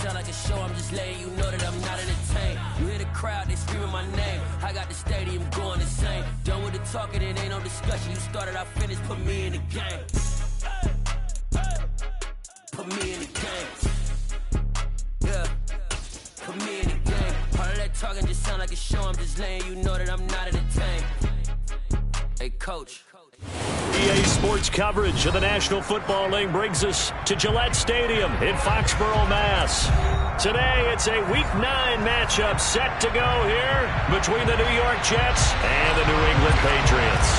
sound like a show, I'm just letting you know that I'm not entertained. You hear the crowd, they screaming my name. I got the stadium going insane. Done with the talking, it ain't no discussion. You started, I finished, put me in the game. Put me in the game. Yeah, put me in the game. All of that talking just sound like a show, I'm just letting you know that I'm not entertained. Hey, coach. EA Sports coverage of the National Football League brings us to Gillette Stadium in Foxborough, Mass. Today, it's a Week 9 matchup set to go here between the New York Jets and the New England Patriots.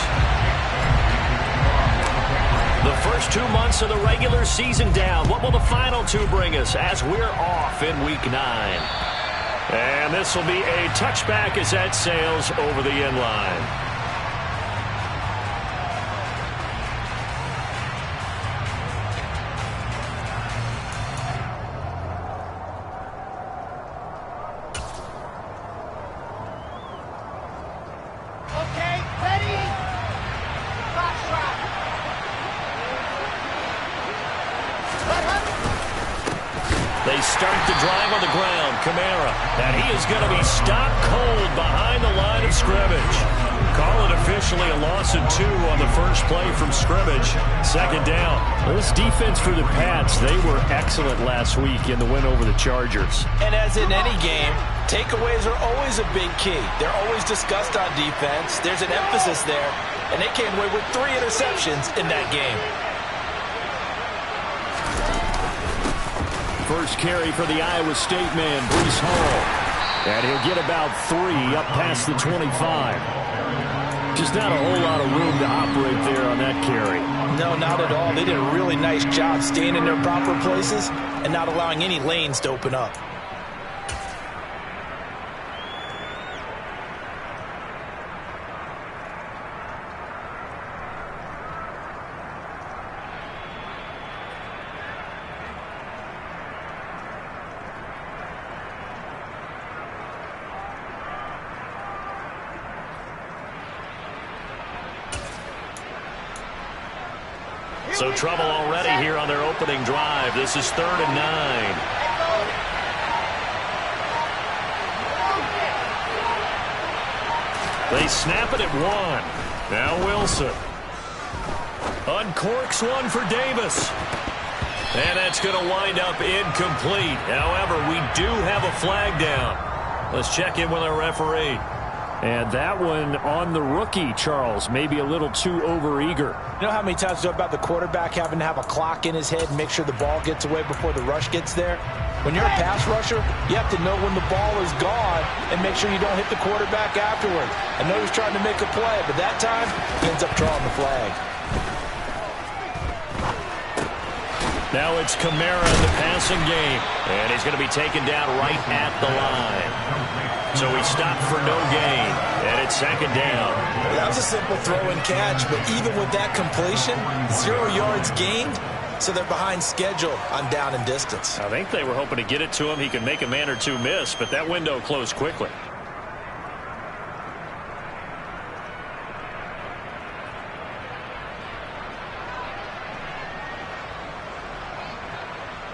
The first 2 months of the regular season down. What will the final 2 bring us as we're off in Week 9? And this will be a touchback as that sails over the end line. They start the drive on the ground. Kamara. And he is going to be stopped cold behind the line of scrimmage. Call it officially a loss of 2 on the first play from scrimmage. Second down. Well, this defense for the Pats, they were excellent last week in the win over the Chargers. And as in any game, takeaways are always a big key. They're always discussed on defense. There's an emphasis there. And they came away with 3 interceptions in that game. First carry for the Iowa State man, Breece Hall. And he'll get about 3 up past the 25. Just not a whole lot of room to operate there on that carry. No, not at all. They did a really nice job staying in their proper places and not allowing any lanes to open up. So trouble already here on their opening drive. This is 3rd and 9. They snap it at 1. Now Wilson. Uncorks one for Davis. And that's going to wind up incomplete. However, we do have a flag down. Let's check in with our referee. And that one on the rookie, Charles, maybe a little too overeager. You know how many times we talk about the quarterback having to have a clock in his head and make sure the ball gets away before the rush gets there? When you're a pass rusher, you have to know when the ball is gone and make sure you don't hit the quarterback afterward. I know he's trying to make a play, but that time he ends up drawing the flag. Now it's Kamara in the passing game. And he's going to be taken down right at the line. So he stopped for no gain, and it's 2nd down. That was a simple throw and catch, but even with that completion, 0 yards gained, so they're behind schedule on down and distance. I think they were hoping to get it to him. He could make a man or 2 miss, but that window closed quickly.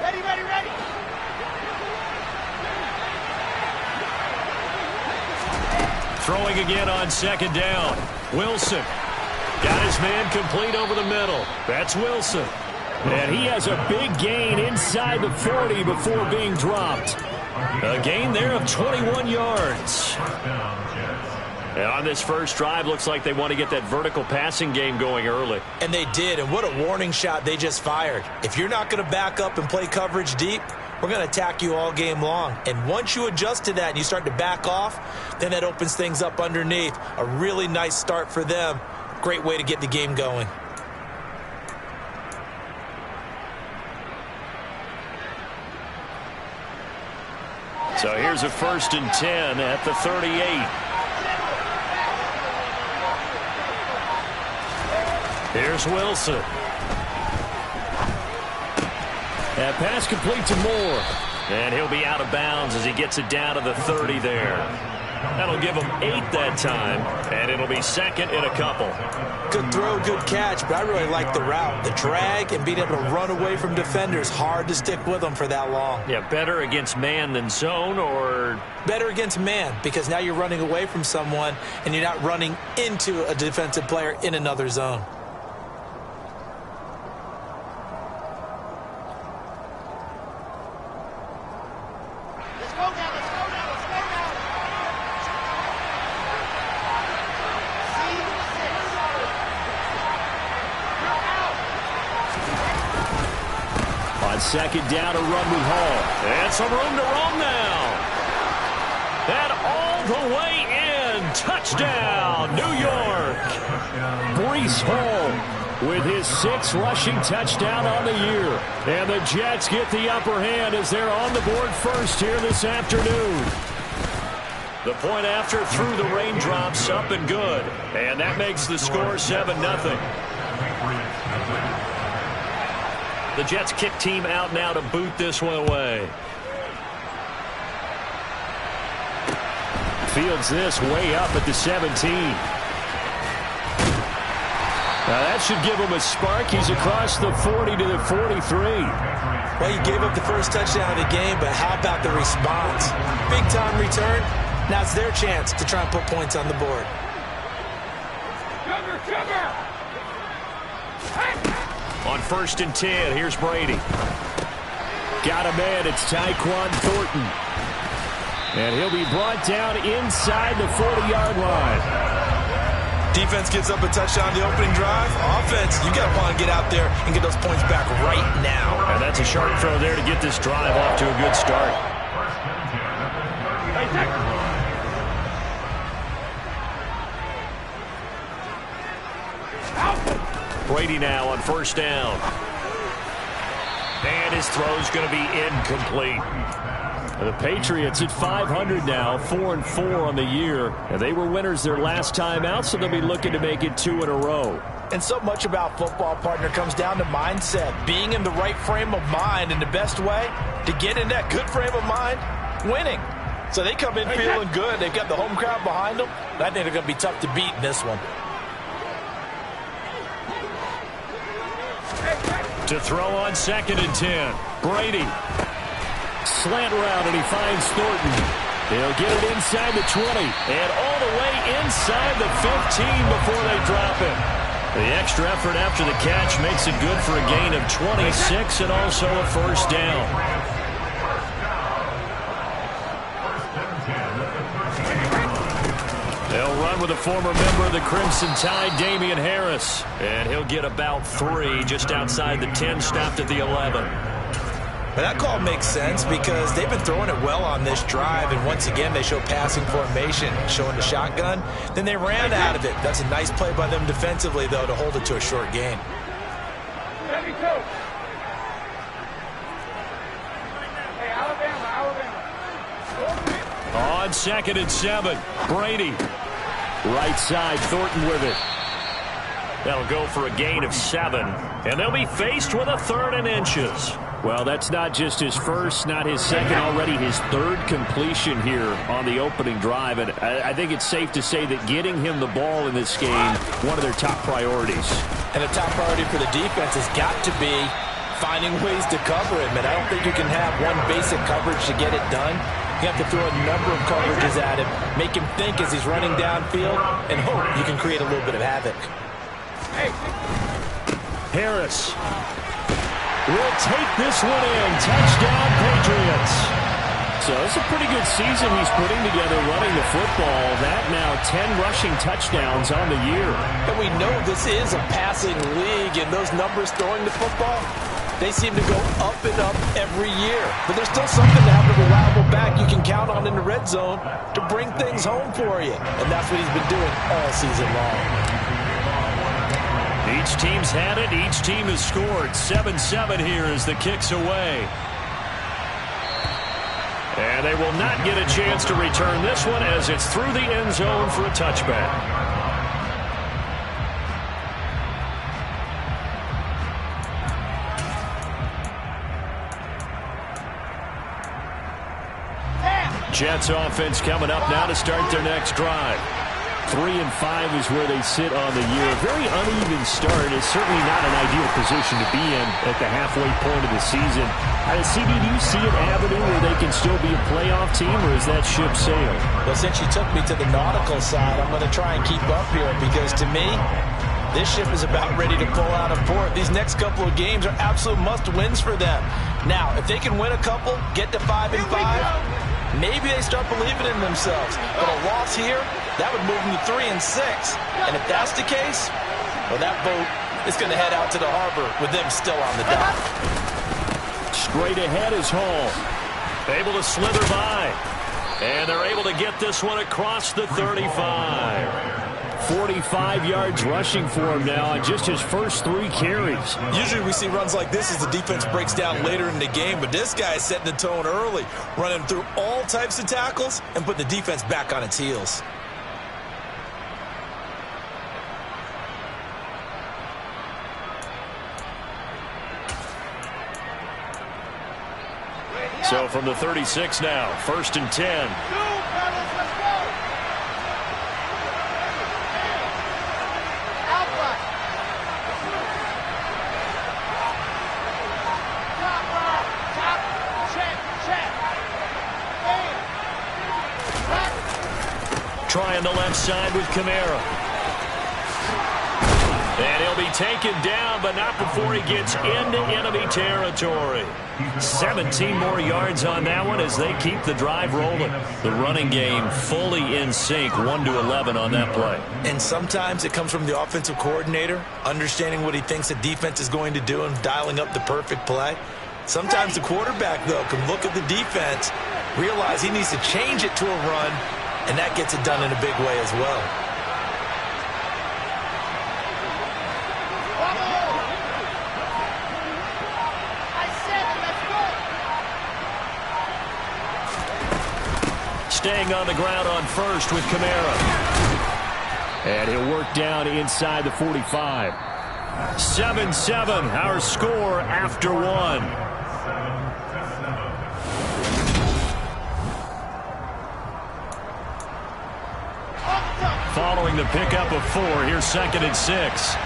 Ready. Throwing again on 2nd down. Wilson got his man complete over the middle. That's Wilson. And he has a big gain inside the 40 before being dropped. A gain there of 21 yards. And on this first drive, looks like they want to get that vertical passing game going early. And they did, and what a warning shot they just fired. If you're not going to back up and play coverage deep, we're going to attack you all game long. And once you adjust to that and you start to back off, then that opens things up underneath. A really nice start for them. Great way to get the game going. So here's a 1st and 10 at the 38. Here's Wilson. That pass complete to Moore. And he'll be out of bounds as he gets it down to the 30 there. That'll give them 8 that time, and it'll be second in a couple. Good throw, good catch, but I really like the route. The drag and being able to run away from defenders, hard to stick with them for that long. Yeah, better against man than zone, or? Better against man, because now you're running away from someone and you're not running into a defensive player in another zone. Second down, a run with Hall. And some room to roam now. And all the way in. Touchdown, New York. Breece Hall with his 6th rushing touchdown on the year. And the Jets get the upper hand as they're on the board first here this afternoon. The point after through the raindrops, up and good. And that makes the score 7-0. The Jets kick team out now to boot this one away. Fields this way up at the 17. Now that should give him a spark. He's across the 40 to the 43. Well, you gave up the first touchdown of the game, but how about the response? Big time return. Now it's their chance to try and put points on the board. On 1st and 10, here's Brady. Got a man, it's Tyquan Thornton. And he'll be brought down inside the 40-yard line. Defense gets up a touchdown the opening drive. Offense, you got to want to get out there and get those points back right now. And that's a sharp throw there to get this drive off to a good start. Brady now on 1st down. And his throw's going to be incomplete. The Patriots at 500 now, 4-4 on the year. And they were winners their last time out, so they'll be looking to make it 2 in a row. And so much about football, partner, comes down to mindset. Being in the right frame of mind, and the best way to get in that good frame of mind, winning. So they come in feeling good. They've got the home crowd behind them. I think they're going to be tough to beat in this one. To throw on 2nd and 10. Brady. Slant route, and he finds Thornton. He'll get it inside the 20. And all the way inside the 15 before they drop it. The extra effort after the catch makes it good for a gain of 26 and also a 1st down. They'll run with a former member of the Crimson Tide, Damian Harris. And he'll get about 3 just outside the 10, stopped at the 11. But that call makes sense because they've been throwing it well on this drive, and once again they show passing formation, showing the shotgun. Then they ran out of it. That's a nice play by them defensively, though, to hold it to a short gain. On 2nd and 7, Brady. Right side, Thornton with it. That'll go for a gain of 7, and they'll be faced with a 3rd and inches. Well, that's not just his first, not his second, already his 3rd completion here on the opening drive. And I think it's safe to say that getting him the ball in this game, one of their top priorities. And a top priority for the defense has got to be finding ways to cover him. And I don't think you can have one basic coverage to get it done. You have to throw a number of coverages at him, make him think as he's running downfield, and hope you can create a little bit of havoc. Harris will take this one in. Touchdown, Patriots. So it's a pretty good season he's putting together running the football. That now 10 rushing touchdowns on the year. And we know this is a passing league, and those numbers throwing the football, they seem to go up and up every year. But there's still something to have a reliable back you can count on in the red zone to bring things home for you. And that's what he's been doing all season long. Each team's had it. Each team has scored. 7-7 here as the kick's away. And they will not get a chance to return this one as it's through the end zone for a touchback. Jets offense coming up now to start their next drive. 3-5 is where they sit on the year. Very uneven start. It's certainly not an ideal position to be in at the halfway point of the season. CD, do you see an avenue where they can still be a playoff team, or is that ship sailed? Well, since you took me to the nautical side, I'm going to try and keep up here because to me, this ship is about ready to pull out of port. These next couple of games are absolute must-wins for them. Now, if they can win a couple, get to 5-5, maybe they start believing in themselves. But a loss here, that would move them to 3-6. And if that's the case, well, that boat is going to head out to the harbor with them still on the dock. Straight ahead is Hall. Able to slither by. And they're able to get this one across the 35. 45 yards rushing for him now on just his first 3 carries. Usually we see runs like this as the defense breaks down later in the game, but this guy is setting the tone early, running through all types of tackles and putting the defense back on its heels. So from the 36 now, 1st and 10. Trying the left side with Kamara. And he'll be taken down, but not before he gets into enemy territory. 17 more yards on that one as they keep the drive rolling. The running game fully in sync, 1-11 on that play. And sometimes it comes from the offensive coordinator, understanding what he thinks the defense is going to do and dialing up the perfect play. Sometimes the quarterback, though, can look at the defense, realize he needs to change it to a run, and that gets it done in a big way as well. Staying on the ground on first with Kamara. And he'll work down inside the 45. 7-7, our score after 1. Following the pickup of 4, here's 2nd and 6.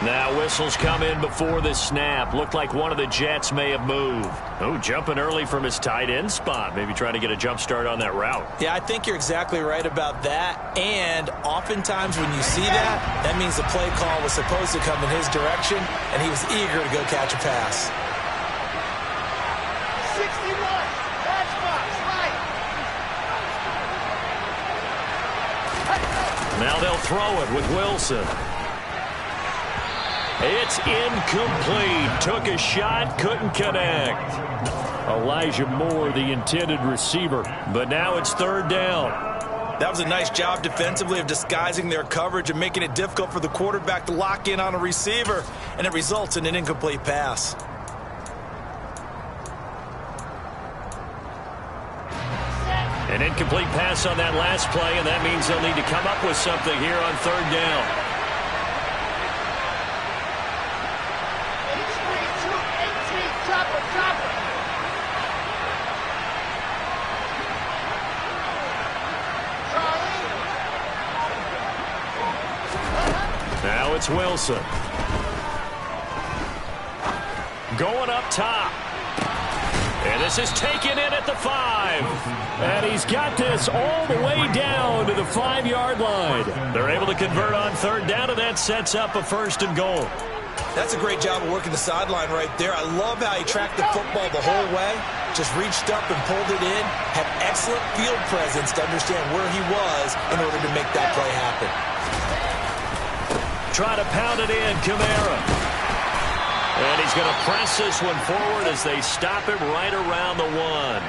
Now whistles come in before the snap. Looked like one of the Jets may have moved. Oh, jumping early from his tight end spot. Maybe trying to get a jump start on that route. Yeah, I think you're exactly right about that. And oftentimes when you see that, that means the play call was supposed to come in his direction, and he was eager to go catch a pass. 61, that's box, right. Now they'll throw it with Wilson. It's incomplete. Took a shot, couldn't connect. Elijah Moore, the intended receiver. But now it's 3rd down. That was a nice job defensively of disguising their coverage and making it difficult for the quarterback to lock in on a receiver. And it results in an incomplete pass. An incomplete pass on that last play, and that means they'll need to come up with something here on 3rd down. Now it's Wilson. Going up top. And this is taken in at the 5. And he's got this all the way down to the 5-yard line. They're able to convert on 3rd down, and that sets up a 1st and goal. That's a great job of working the sideline right there. I love how he tracked the football the whole way. Just reached up and pulled it in. Had excellent field presence to understand where he was in order to make that play happen. Try to pound it in, Kamara. And he's going to press this one forward as they stop him right around the 1.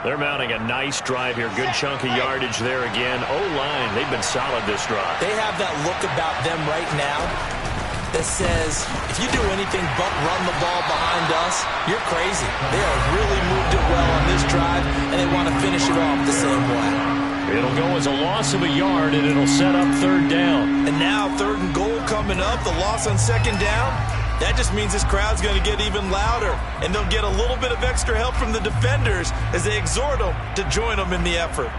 They're mounting a nice drive here. Good chunk of yardage there again. O-line, they've been solid this drive. They have that look about them right now that says, if you do anything but run the ball behind us, you're crazy. They have really moved it well on this drive, and they want to finish it off the same way. It'll go as a loss of a yard, and it'll set up third down. And now 3rd and goal coming up, the loss on 2nd down. That just means this crowd's going to get even louder, and they'll get a little bit of extra help from the defenders as they exhort them to join them in the effort.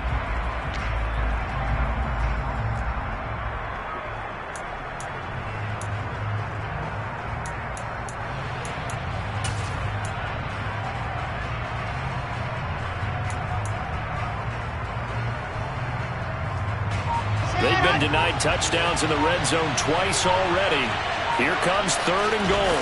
They've been denied touchdowns in the red zone twice already. Here comes 3rd and goal.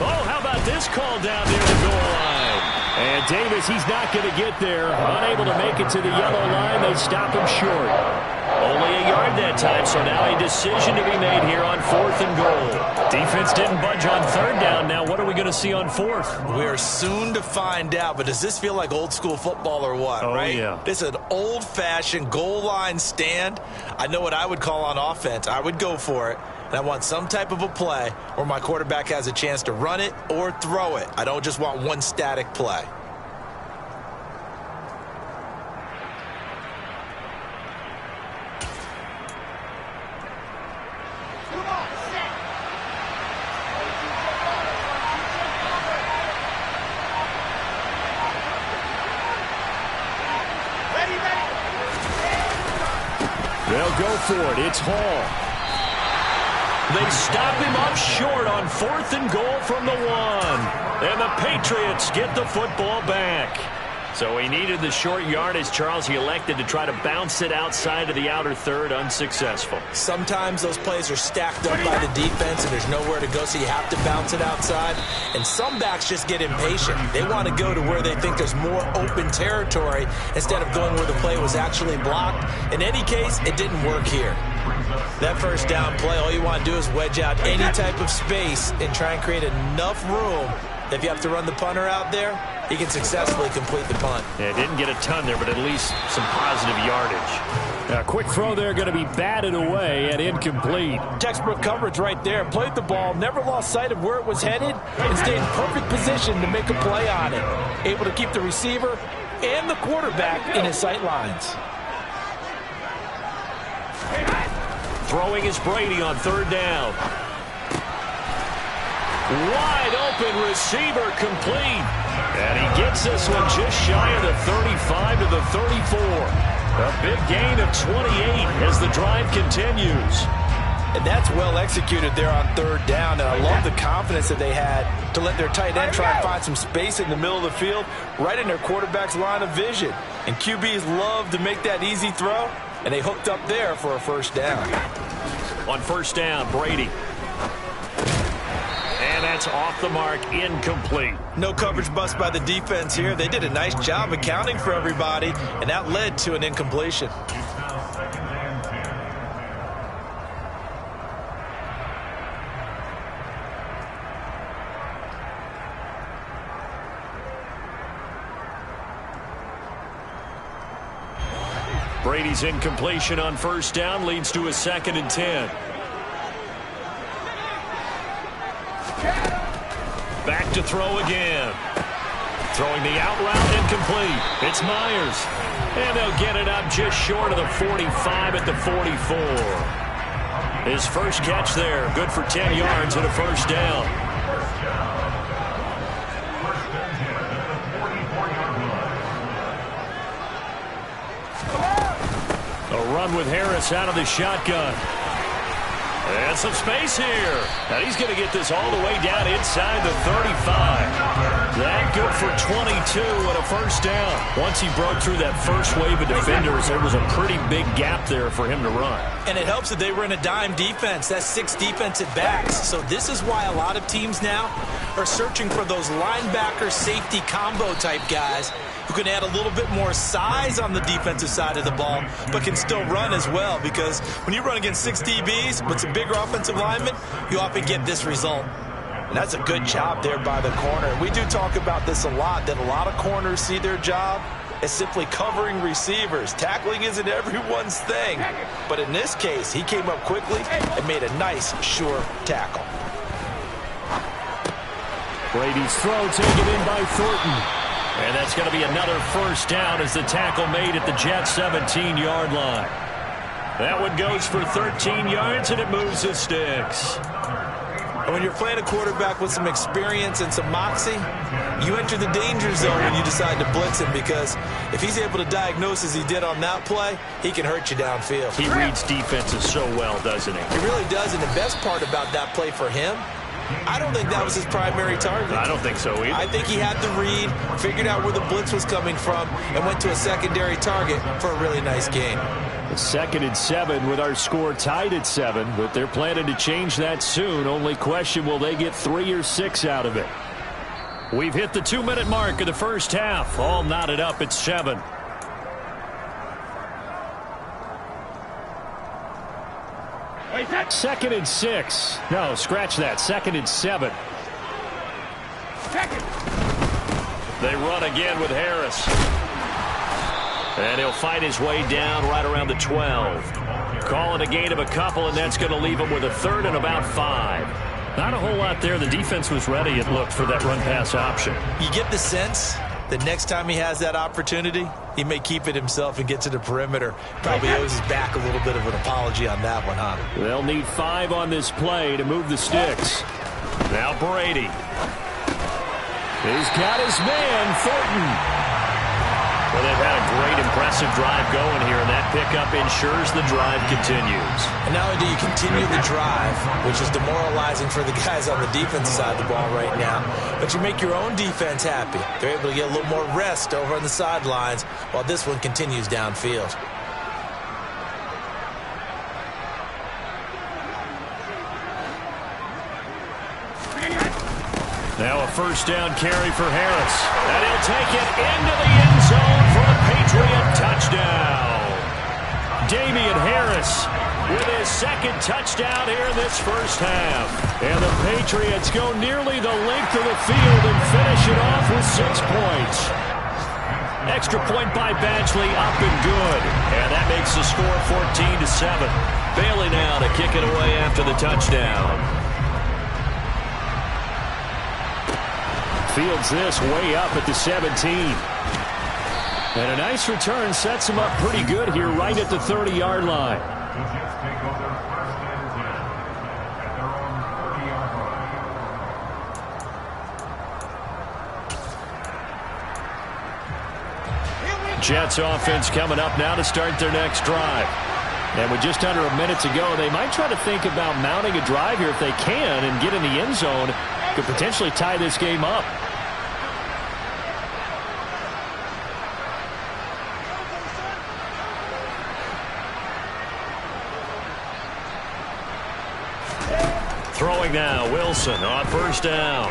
Oh, how about this call down near the goal line? And Davis, he's not going to get there. Unable to make it to the yellow line. They stop him short. Only a yard that time, so now a decision to be made here on 4th and goal. Defense didn't budge on 3rd down. Now what are we going to see on 4th? We are soon to find out, but does this feel like old school football or what, right? Yeah. This is an old-fashioned goal line stand. I know what I would call on offense. I would go for it. And I want some type of a play where my quarterback has a chance to run it or throw it. I don't just want one static play. They'll go for it. It's Hall. They stop him up short on 4th and goal from the 1. And the Patriots get the football back. So he needed the short yardage, Charles. He elected to try to bounce it outside of the outer third, unsuccessful. Sometimes those plays are stacked up by the defense and there's nowhere to go, so you have to bounce it outside. And some backs just get impatient. They want to go to where they think there's more open territory instead of going where the play was actually blocked. In any case, it didn't work here. That 1st down play, all you want to do is wedge out any type of space and try and create enough room. If you have to run the punter out there, he can successfully complete the punt. Yeah, didn't get a ton there, but at least some positive yardage. A quick throw there going to be batted away and incomplete. Textbook coverage right there. Played the ball, never lost sight of where it was headed, and stayed in perfect position to make a play on it. Able to keep the receiver and the quarterback in his sight lines. Throwing is Brady on 3rd down. Wide open receiver complete. And he gets this one just shy of the 35 to the 34. A big gain of 28 as the drive continues. And that's well executed there on 3rd down. And I love the confidence that they had to let their tight end try and find some space in the middle of the field, right in their quarterback's line of vision. And QBs love to make that easy throw, and they hooked up there for a 1st down. On 1st down, Brady. And that's off the mark, incomplete. No coverage bust by the defense here. They did a nice job accounting for everybody, and that led to an incompletion. Brady's incompletion on 1st down leads to a 2nd and 10. Back to throw again. Throwing the out route, incomplete. It's Myers. And they'll get it up just short of the 45 at the 44. His first catch there, good for 10 yards and a 1st down. A run with Harris out of the shotgun. And some space here. Now he's going to get this all the way down inside the 35. That good for 22 and a 1st down. Once he broke through that first wave of defenders, there was a pretty big gap there for him to run. And it helps that they were in a dime defense. That's 6 defensive backs. So this is why a lot of teams now are searching for those linebacker safety combo type guys who can add a little bit more size on the defensive side of the ball, but can still run as well, because when you run against 6 DBs with some bigger offensive linemen, you often get this result. And that's a good job there by the corner. We do talk about this a lot, that a lot of corners see their job as simply covering receivers. Tackling isn't everyone's thing. But in this case, he came up quickly and made a nice, sure tackle. Brady's throw taken in by Thornton. And that's going to be another first down as the tackle made at the Jets' 17-yard line. That one goes for 13 yards, and it moves the sticks. And when you're playing a quarterback with some experience and some moxie, you enter the danger zone when you decide to blitz him, because if he's able to diagnose as he did on that play, he can hurt you downfield. He reads defenses so well, doesn't he? He really does, and the best part about that play for him, I don't think that was his primary target. I don't think so either. I think he had the read, figured out where the blitz was coming from, and went to a secondary target for a really nice gain. It's 2nd and 7 with our score tied at 7, but they're planning to change that soon. Only question, will they get 3 or 6 out of it? We've hit the 2-minute mark of the first half. All knotted up at 7. Second and 6. No, scratch that. 2nd and 7. They run again with Harris. And he'll fight his way down right around the 12. Calling a gain of a couple, and that's going to leave him with a 3rd and about 5. Not a whole lot there. The defense was ready, it looked, for that run-pass option. You get the sense that next time he has that opportunity, he may keep it himself and get to the perimeter. Probably owes his back a little bit of an apology on that one, huh? They'll need 5 on this play to move the sticks. Now Brady. He's got his man, Thornton. Well, they've had a great, impressive drive going here, and that pickup ensures the drive continues. And not only do you continue the drive, which is demoralizing for the guys on the defensive side of the ball right now, but you make your own defense happy. They're able to get a little more rest over on the sidelines while this one continues downfield. Now a first down carry for Harris. And he'll take it into the end zone for a Patriot touchdown. Damian Harris with his 2nd touchdown here in this first half. And the Patriots go nearly the length of the field and finish it off with 6 points. Extra point by Badgley, up and good. And that makes the score 14-7. Bailey now to kick it away after the touchdown. Fields this way up at the 17. And a nice return sets him up pretty good here right at the 30-yard line. Jets offense coming up now to start their next drive. And with just under a minute to go, they might try to think about mounting a drive here if they can and get in the end zone. Could potentially tie this game up. Throwing now, Wilson on first down.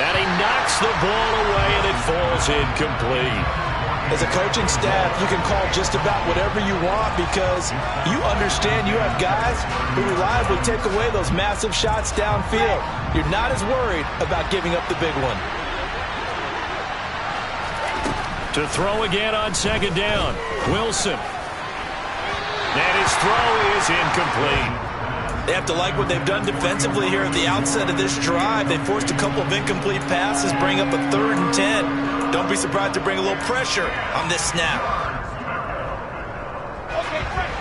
And he knocks the ball away, and it falls incomplete. As a coaching staff, you can call just about whatever you want because you understand you have guys who reliably take away those massive shots downfield. You're not as worried about giving up the big one. To throw again on 2nd down, Wilson. And his throw is incomplete. They have to like what they've done defensively here at the outset of this drive. They forced a couple of incomplete passes, bring up a 3rd and 10. Don't be surprised to bring a little pressure on this snap.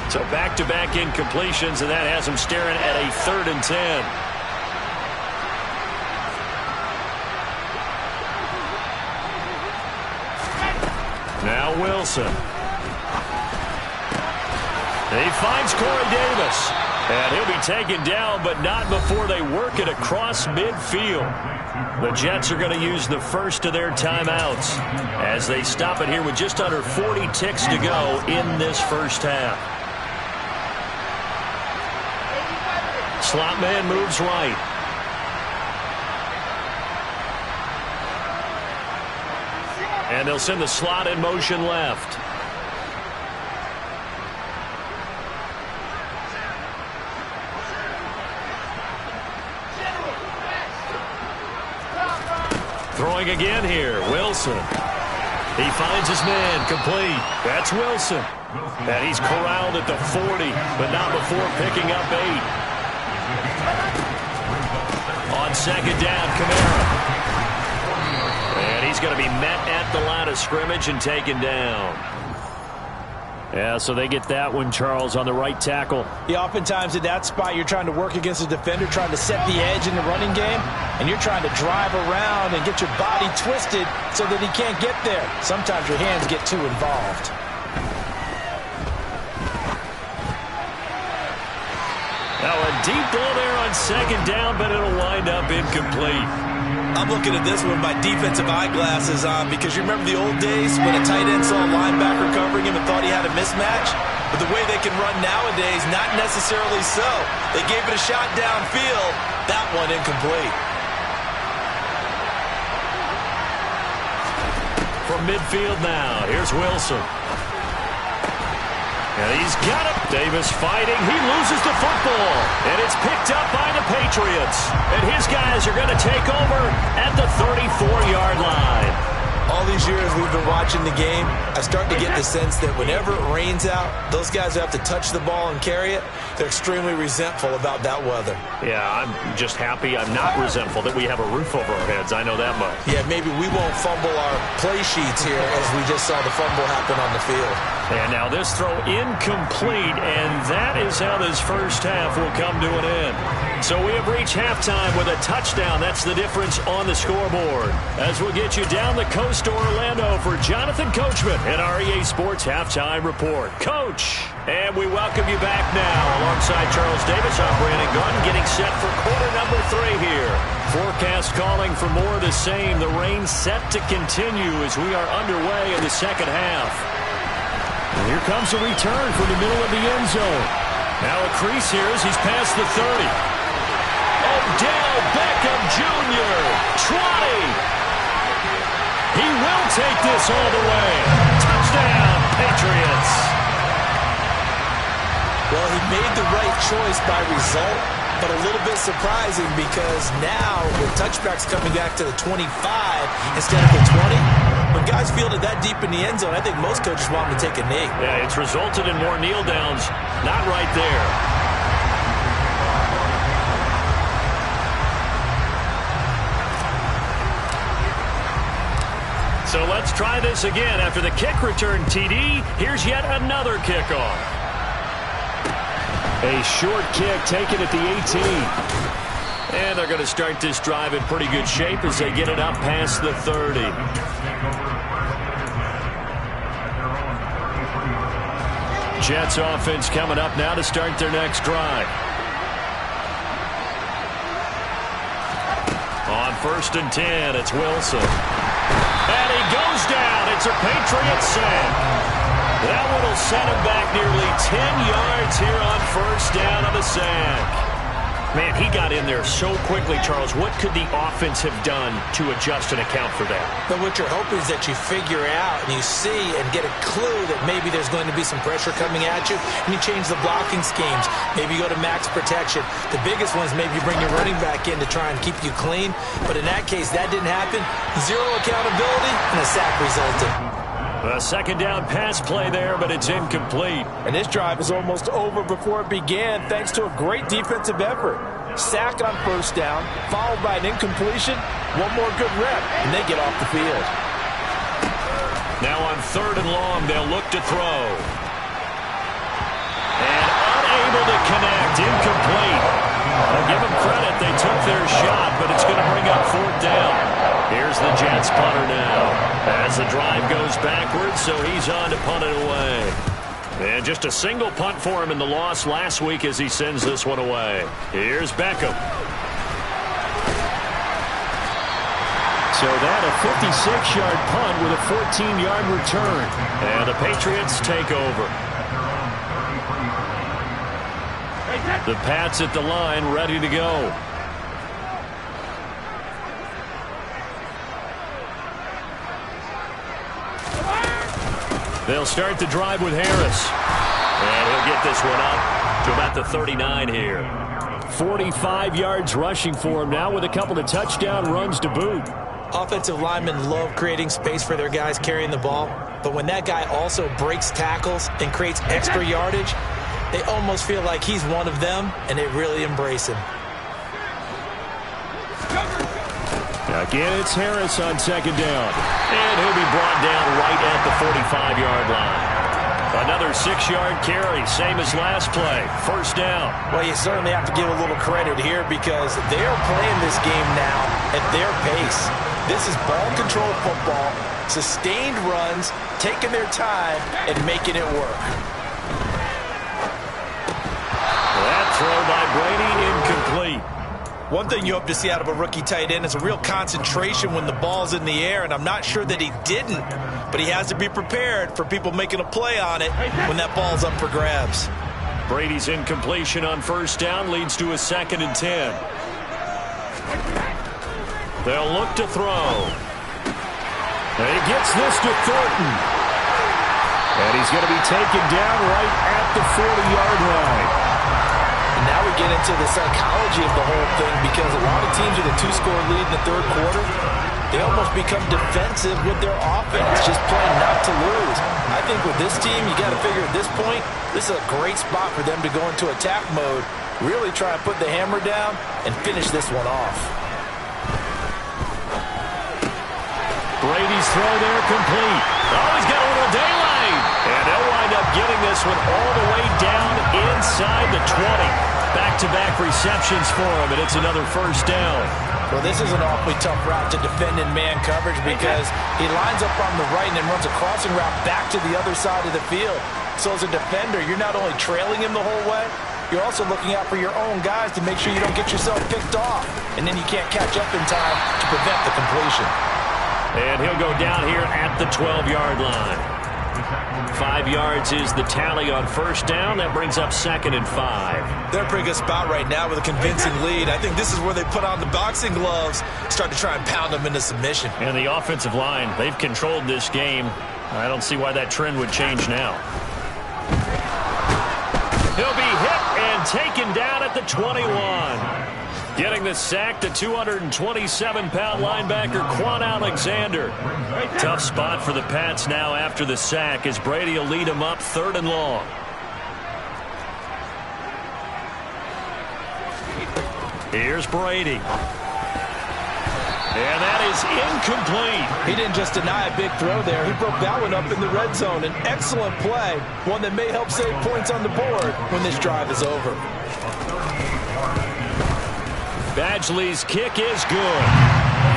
So back-to-back incompletions, and that has them staring at a 3rd and 10. Now Wilson. He finds Corey Davis. And he'll be taken down, but not before they work it across midfield. The Jets are going to use the first of their timeouts as they stop it here with just under 40 ticks to go in this first half. Slot man moves right. And they'll send the slot in motion left. Throwing again here, Wilson. He finds his man, complete. That's Wilson. And he's corralled at the 40, but not before picking up 8. On second down, Kamara. And he's going to be met at the line of scrimmage and taken down. Yeah, so they get that one, Charles, on the right tackle. Yeah, oftentimes in that spot, you're trying to work against a defender, trying to set the edge in the running game, and you're trying to drive around and get your body twisted so that he can't get there. Sometimes your hands get too involved. Now a deep ball there on second down, but it'll wind up incomplete. I'm looking at this with my defensive eyeglasses on because you remember the old days when a tight end saw a linebacker covering him and thought he had a mismatch? But the way they can run nowadays, not necessarily so. They gave it a shot downfield. That one incomplete. From midfield now, here's Wilson. And he's got it. Davis fighting. He loses the football. And it's picked up by the Patriots. And his guys are going to take over at the 34-yard line. All these years we've been watching the game, I start to get the sense that whenever it rains out, those guys who have to touch the ball and carry it, they're extremely resentful about that weather. Yeah, I'm just happy I'm not resentful that we have a roof over our heads. I know that much. Yeah, maybe we won't fumble our play sheets here as we just saw the fumble happen on the field. And now this throw incomplete, and that is how this first half will come to an end. So we have reached halftime with a touchdown. That's the difference on the scoreboard. As we'll get you down the coast to Orlando for Jonathan Coachman and our EA Sports Halftime Report. Coach, and we welcome you back now. Alongside Charles Davis, I'm Brandon Gunn, getting set for quarter number 3 here. Forecast calling for more of the same. The rain set to continue as we are underway in the second half. And here comes a return from the middle of the end zone. Now a crease here as he's past the 30. Odell Beckham Jr. 20. He will take this all the way. Touchdown, Patriots. Well, he made the right choice by result, but a little bit surprising because now with touchbacks coming back to the 25 instead of the 20, when guys field it that deep in the end zone, I think most coaches want them to take a knee. Yeah, it's resulted in more kneel downs. Not right there. So let's try this again. After the kick return, TD, here's yet another kickoff. A short kick taken at the 18. And they're going to start this drive in pretty good shape as they get it up past the 30. Jets offense coming up now to start their next drive. On 1st and 10, it's Wilson. And he goes down. It's a Patriots sack. That one will set him back nearly 10 yards here on 1st down on the sack. Man, he got in there so quickly, Charles. What could the offense have done to adjust and account for that? But what you're hoping is that you figure out and you see and get a clue that maybe there's going to be some pressure coming at you, and you change the blocking schemes. Maybe you go to max protection. The biggest one is maybe you bring your running back in to try and keep you clean. But in that case, that didn't happen. Zero accountability, and a sack resulted. A second down pass play there, but it's incomplete. And this drive is almost over before it began thanks to a great defensive effort. Sack on 1st down, followed by an incompletion. One more good rep, and they get off the field. Now on 3rd and long, they'll look to throw. And unable to connect, incomplete. I'll give them credit, they took their shot, but it's going to bring up 4th down. Here's the Jets punter now. As the drive goes backwards, so he's on to punt it away. And just a single punt for him in the loss last week as he sends this one away. Here's Beckham. So that a 56-yard punt with a 14-yard return. And the Patriots take over. The Pats at the line, ready to go. They'll start the drive with Harris. And he'll get this one up to about the 39 here. 45 yards rushing for him now with a couple of touchdown runs to boot. Offensive linemen love creating space for their guys carrying the ball, but when that guy also breaks tackles and creates extra yardage, they almost feel like he's one of them, and they really embrace him. Again, it's Harris on second down. And he'll be brought down right at the 45-yard line. Another 6-yard carry, same as last play. First down. Well, you certainly have to give a little credit here because they're playing this game now at their pace. This is ball control football, sustained runs, taking their time, and making it work. That throw by Brady incomplete. One thing you hope to see out of a rookie tight end is a real concentration when the ball's in the air, and I'm not sure that he didn't, but he has to be prepared for people making a play on it when that ball's up for grabs. Brady's incompletion on first down leads to a 2nd and 10. They'll look to throw. And he gets this to Thornton. And he's going to be taken down right at the 40-yard line. And now we get into the psychology of the whole thing because a lot of teams with a 2-score lead in the third quarter, they almost become defensive with their offense, just playing not to lose. I think with this team, you got to figure at this point, this is a great spot for them to go into attack mode, really try and put the hammer down and finish this one off. Brady's throw there complete. Oh, he's got a little daylight. And they'll wind up getting this one all the way down inside the 20. Back-to-back receptions for him, and it's another first down. Well, this is an awfully tough route to defend in man coverage because he lines up on the right and then runs a crossing route back to the other side of the field. So as a defender, you're not only trailing him the whole way, you're also looking out for your own guys to make sure you don't get yourself picked off. And then you can't catch up in time to prevent the completion. And he'll go down here at the 12-yard line. 5 yards is the tally on first down. That brings up 2nd and 5. They're in a pretty good spot right now with a convincing lead. I think this is where they put on the boxing gloves, start to try and pound them into submission. And the offensive line, they've controlled this game. I don't see why that trend would change now. He'll be hit and taken down at the 21. Getting the sack, the 227-pound linebacker, Quan Alexander. Tough spot for the Pats now after the sack as Brady will lead them up 3rd and long. Here's Brady. And that is incomplete. He didn't just deny a big throw there. He broke that one up in the red zone. An excellent play, one that may help save points on the board when this drive is over. Badgley's kick is good.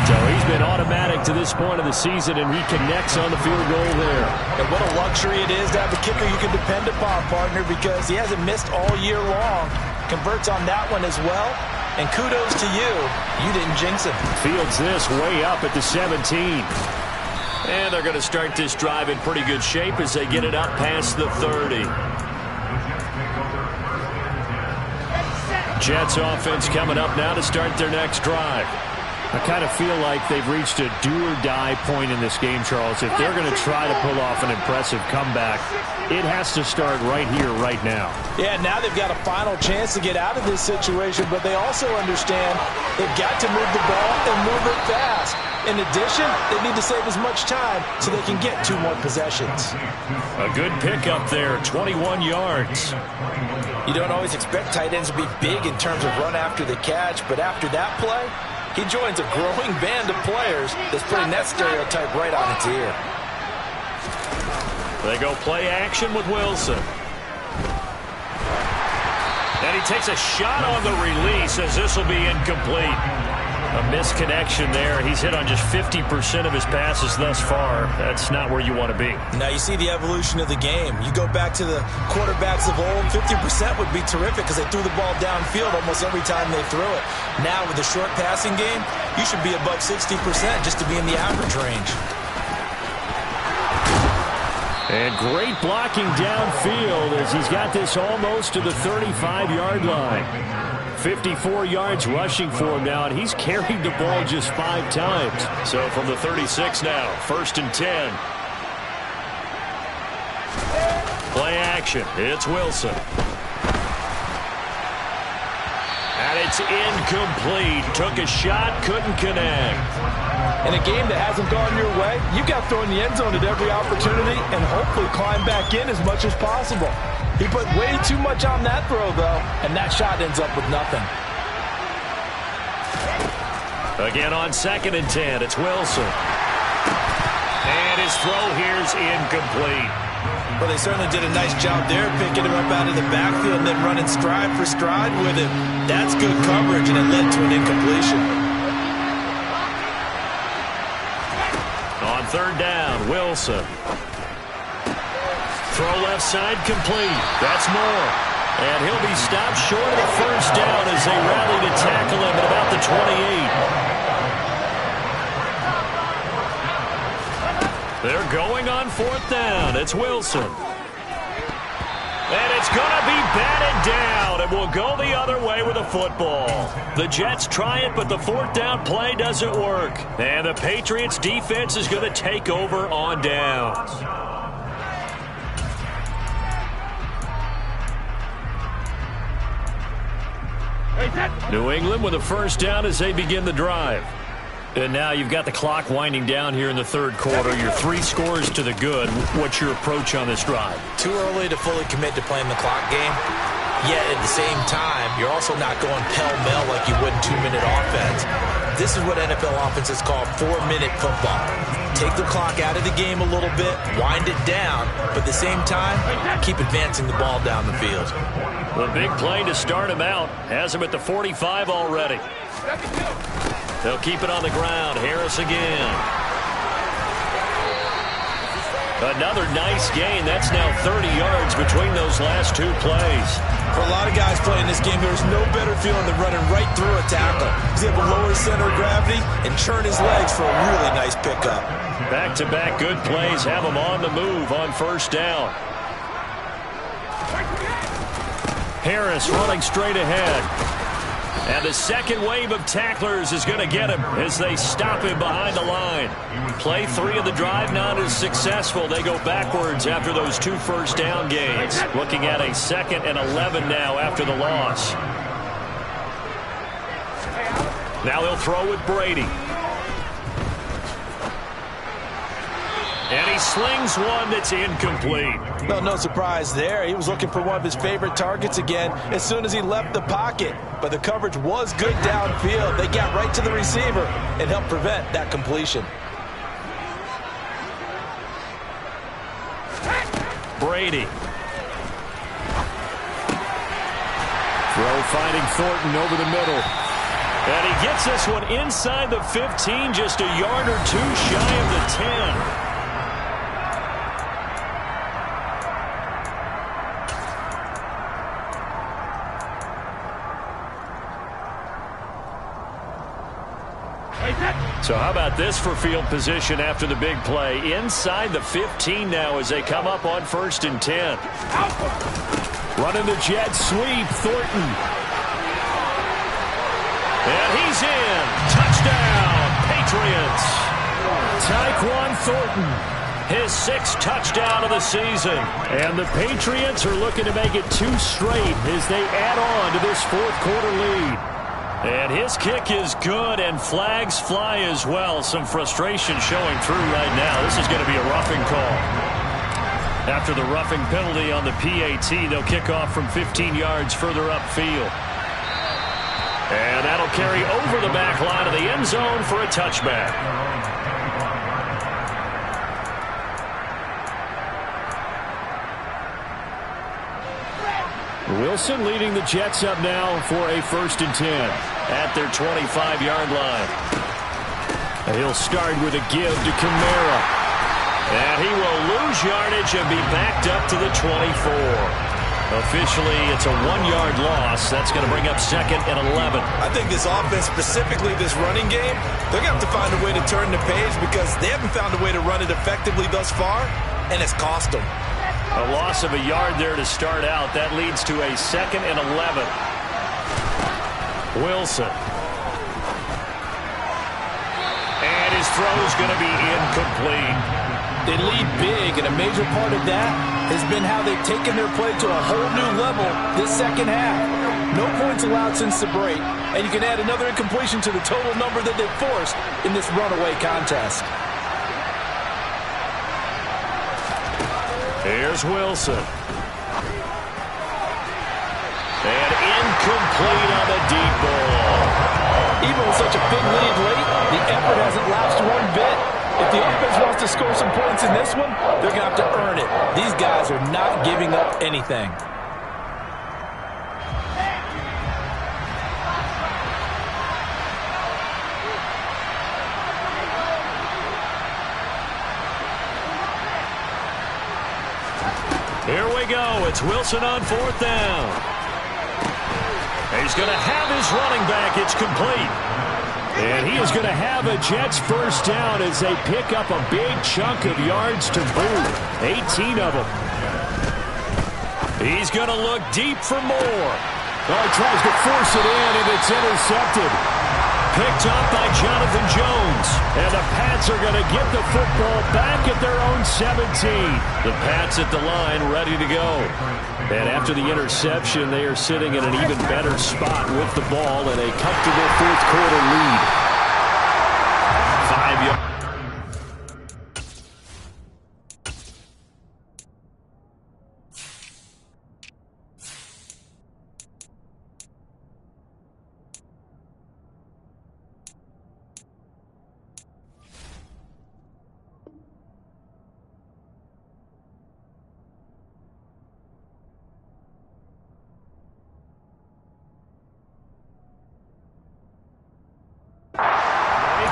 So he's been automatic to this point of the season, and he connects on the field goal there. And what a luxury it is to have a kicker you can depend upon, partner, because he hasn't missed all year long. Converts on that one as well. And kudos to you. You didn't jinx him. Fields this way up at the 17. And they're going to start this drive in pretty good shape as they get it up past the 30. Jets offense coming up now to start their next drive. I kind of feel like they've reached a do-or-die point in this game, Charles. If they're going to try to pull off an impressive comeback, it has to start right here, right now. Yeah, now they've got a final chance to get out of this situation, but they also understand they've got to move the ball and move it fast. In addition, they need to save as much time so they can get 2 more possessions. A good pickup there, 21 yards. You don't always expect tight ends to be big in terms of run after the catch, but after that play, he joins a growing band of players that's putting that stereotype right on its ear. They go play action with Wilson. And he takes a shot on the release as this will be incomplete. A misconnection there. He's hit on just 50% of his passes thus far. That's not where you want to be. Now you see the evolution of the game. You go back to the quarterbacks of old, 50% would be terrific because they threw the ball downfield almost every time they threw it. Now with the short passing game, you should be above 60% just to be in the average range. And great blocking downfield as he's got this almost to the 35-yard line. 54 yards rushing for him now, and he's carried the ball just 5 times. So from the 36 now, 1st and 10. Play action. It's Wilson. And it's incomplete. Took a shot, couldn't connect. In a game that hasn't gone your way, you've got to throw in the end zone at every opportunity and hopefully climb back in as much as possible. He put way too much on that throw, though, and that shot ends up with nothing. Again on 2nd and 10, it's Wilson. And his throw here's incomplete. Well, they certainly did a nice job there, picking him up out of the backfield and then running stride for stride with him. That's good coverage, and it led to an incompletion. On 3rd down, Wilson. Throw left side complete. That's Moore. And he'll be stopped short of the 1st down as they rally to tackle him at about the 28. They're going on 4th down. It's Wilson. And it's going to be batted down. It will go the other way with the football. The Jets try it, but the 4th down play doesn't work. And the Patriots defense is going to take over on downs. New England with a 1st down as they begin the drive. And now you've got the clock winding down here in the 3rd quarter. You're 3 scores to the good. What's your approach on this drive? Too early to fully commit to playing the clock game. Yet at the same time, you're also not going pell-mell like you would in 2-minute offense. This is what NFL offenses call 4-minute football. Take the clock out of the game a little bit, wind it down, but at the same time, keep advancing the ball down the field. The big play to start him out has him at the 45 already. They'll keep it on the ground. Harris again. Another nice gain. That's now 30 yards between those last 2 plays. For a lot of guys playing this game, there's no better feeling than running right through a tackle. He's able to lower his center of gravity and churn his legs for a really nice pickup. Back-to-back good plays have him on the move on 1st down. Harris running straight ahead. And the 2nd wave of tacklers is going to get him as they stop him behind the line. Play 3 of the drive not as successful. They go backwards after those 2 1st down gains. Looking at a 2nd and 11 now after the loss. Now he'll throw with Brady. And he slings one that's incomplete. Well, no surprise there. He was looking for one of his favorite targets again as soon as he left the pocket. But the coverage was good downfield. They got right to the receiver and helped prevent that completion. Brady. Throw finding Thornton over the middle. And he gets this one inside the 15, just a yard or 2 shy of the 10. So how about this for field position after the big play? Inside the 15 now as they come up on 1st and 10. Running the jet sweep, Thornton. And he's in. Touchdown, Patriots. Tyquan Thornton, his 6th touchdown of the season. And the Patriots are looking to make it 2 straight as they add on to this 4th quarter lead. And his kick is good, and flags fly as well. Some frustration showing through right now. This is going to be a roughing call. After the roughing penalty on the PAT, they'll kick off from 15 yards further upfield. And that'll carry over the back line of the end zone for a touchback. Wilson leading the Jets up now for a 1st and 10 at their 25-yard line. And he'll start with a give to Kamara. And he will lose yardage and be backed up to the 24. Officially, it's a 1-yard loss. That's going to bring up 2nd and 11. I think this offense, specifically this running game, they're going to have to find a way to turn the page because they haven't found a way to run it effectively thus far, and it's cost them. A loss of a yard there to start out. That leads to a 2nd and 11. Wilson. And his throw is going to be incomplete. They lead big, and a major part of that has been how they've taken their play to a whole new level this 2nd half. No points allowed since the break, and you can add another incompletion to the total number that they've forced in this runaway contest. Here's Wilson. And incomplete on the deep ball. Even with such a big lead late, the effort hasn't lapsed one bit. If the offense wants to score some points in this one, they're going to have to earn it. These guys are not giving up anything. Here we go. It's Wilson on 4th down. He's going to have his running back. It's complete. And he is going to have a Jets first down as they pick up a big chunk of yards to boot. 18 of them. He's going to look deep for more. Oh, he tries to force it in, and it's intercepted. Picked up by Jonathan Jones. And the Pats are going to get the football back at their own 17. The Pats at the line ready to go. And after the interception, they are sitting in an even better spot with the ball and a comfortable fourth-quarter lead. 5 yards.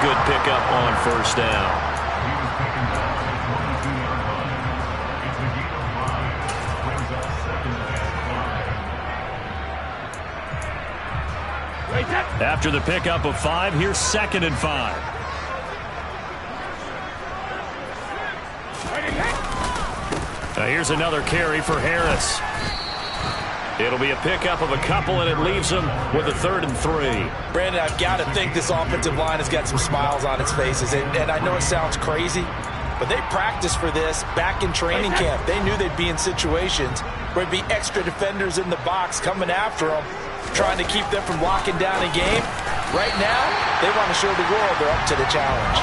Good pickup on first down. After the pickup of 5, here's 2nd and 5. Now here's another carry for Harris. It'll be a pickup of a couple, and it leaves them with a 3rd and 3. Brandon, I've got to think this offensive line has got some smiles on its faces. And I know it sounds crazy, but they practiced for this back in training camp. They knew they'd be in situations where there'd be extra defenders in the box coming after them, trying to keep them from locking down a game. Right now, they want to show the world they're up to the challenge.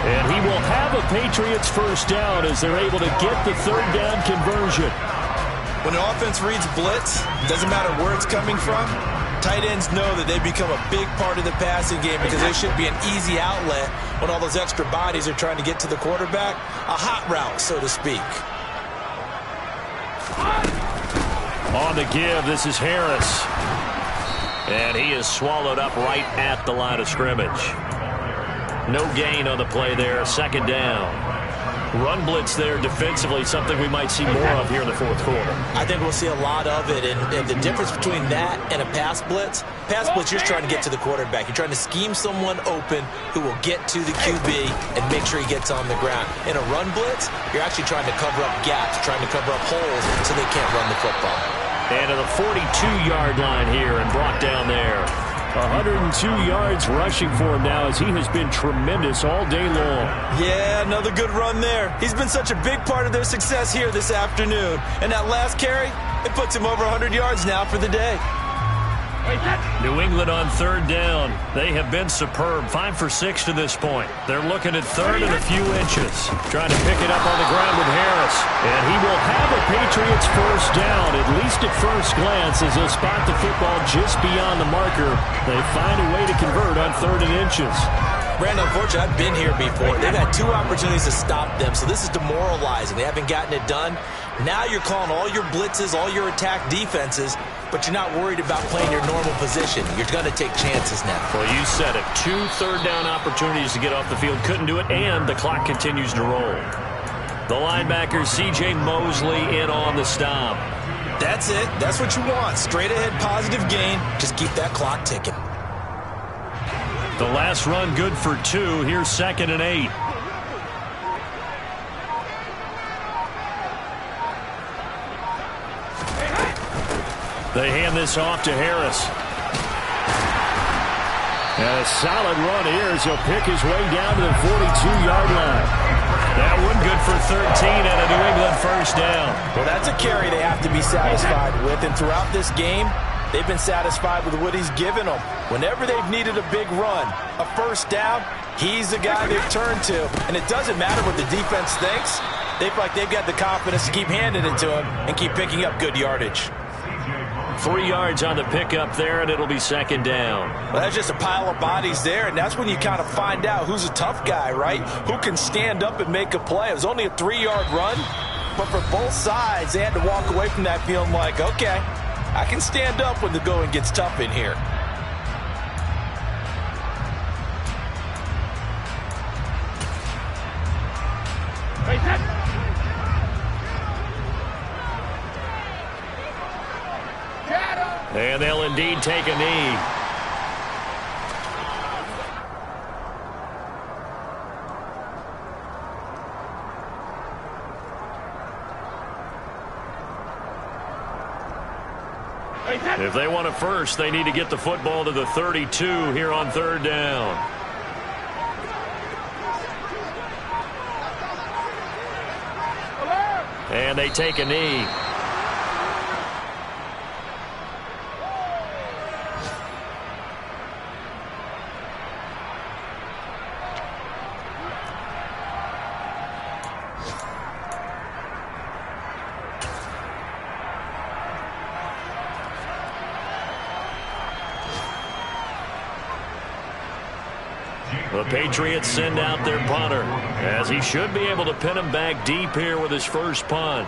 And he will have a Patriots first down as they're able to get the 3rd down conversion. When an offense reads blitz, doesn't matter where it's coming from, tight ends know that they become a big part of the passing game because they should be an easy outlet when all those extra bodies are trying to get to the quarterback. A hot route, so to speak. On the give, this is Harris. And he is swallowed up right at the line of scrimmage. No gain on the play there, 2nd down. Run blitz there defensively, something we might see more of here in the 4th quarter. I think we'll see a lot of it, and the difference between that and a pass blitz, you're trying to get to the quarterback. You're trying to scheme someone open who will get to the QB and make sure he gets on the ground. In a run blitz, you're actually trying to cover up gaps, trying to cover up holes so they can't run the football. And to the 42-yard line here and brought down there. 102 yards rushing for him now as he has been tremendous all day long. Yeah, another good run there. He's been such a big part of their success here this afternoon. And that last carry, it puts him over 100 yards now for the day. New England on 3rd down. They have been superb. 5 for 6 to this point. They're looking at 3rd and a few inches. Trying to pick it up on the ground with Harris. And he will have a Patriots first down, at least at first glance, as they'll spot the football just beyond the marker. They find a way to convert on 3rd and inches. Brandon, unfortunately, I've been here before. They've had 2 opportunities to stop them, so this is demoralizing. They haven't gotten it done. Now you're calling all your blitzes, all your attack defenses, but you're not worried about playing your normal position. You're going to take chances now. Well, you said it. 2 3rd down opportunities to get off the field. Couldn't do it, and the clock continues to roll. The linebacker, C.J. Mosley, in on the stop. That's it. That's what you want. Straight ahead, positive gain. Just keep that clock ticking. The last run good for 2. Here's 2nd and 8. They hand this off to Harris. And a solid run here as he'll pick his way down to the 42-yard line. That one good for 13 and a New England first down. Well, that's a carry they have to be satisfied with. And throughout this game, They've been satisfied with what he's given them. Whenever they've needed a big run, a first down, he's the guy they've turned to. And it doesn't matter what the defense thinks. They feel like they've got the confidence to keep handing it to him and keep picking up good yardage. 3 yards on the pickup there, and it'll be second down. Well, that's just a pile of bodies there, and that's when you kind of find out who's a tough guy, right? Who can stand up and make a play. It was only a 3-yard run, but for both sides, they had to walk away from that feeling like, okay, I can stand up when the going gets tough in here. And they'll indeed take a knee. If they want a first, they need to get the football to the 32 here on third down. And they take a knee. The Patriots send out their punter, as he should be able to pin him back deep here with his first punt.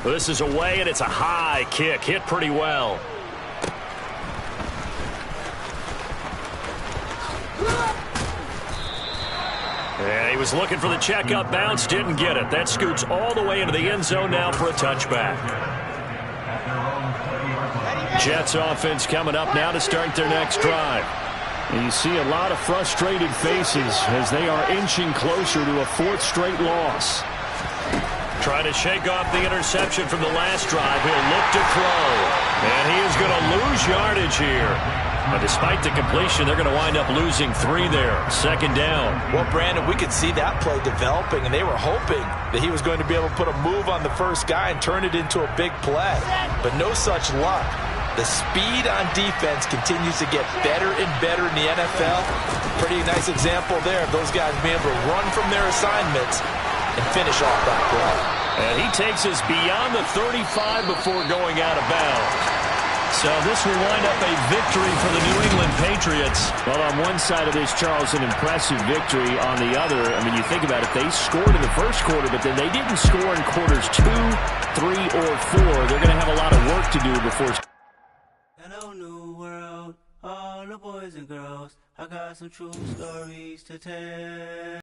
This is away, and it's a high kick. Hit pretty well. And he was looking for the checkup bounce, didn't get it. That scoots all the way into the end zone now for a touchback. Jets offense coming up now to start their next drive. And you see a lot of frustrated faces as they are inching closer to a 4th straight loss. Trying to shake off the interception from the last drive. He'll look to throw. And he is going to lose yardage here. But despite the completion, they're going to wind up losing 3 there. Second down. Well, Brandon, we could see that play developing, and they were hoping that he was going to be able to put a move on the first guy and turn it into a big play. But no such luck. The speed on defense continues to get better and better in the NFL. Pretty nice example there of those guys being able to run from their assignments and finish off that play. And he takes us beyond the 35 before going out of bounds. So this will wind up a victory for the New England Patriots. Well, on one side of this, Charles, an impressive victory. On the other, I mean, you think about it, they scored in the first quarter, but then they didn't score in quarters 2, 3, or 4. They're going to have a lot of work to do before. Hello, new world, all the boys and girls. I got some true stories to tell.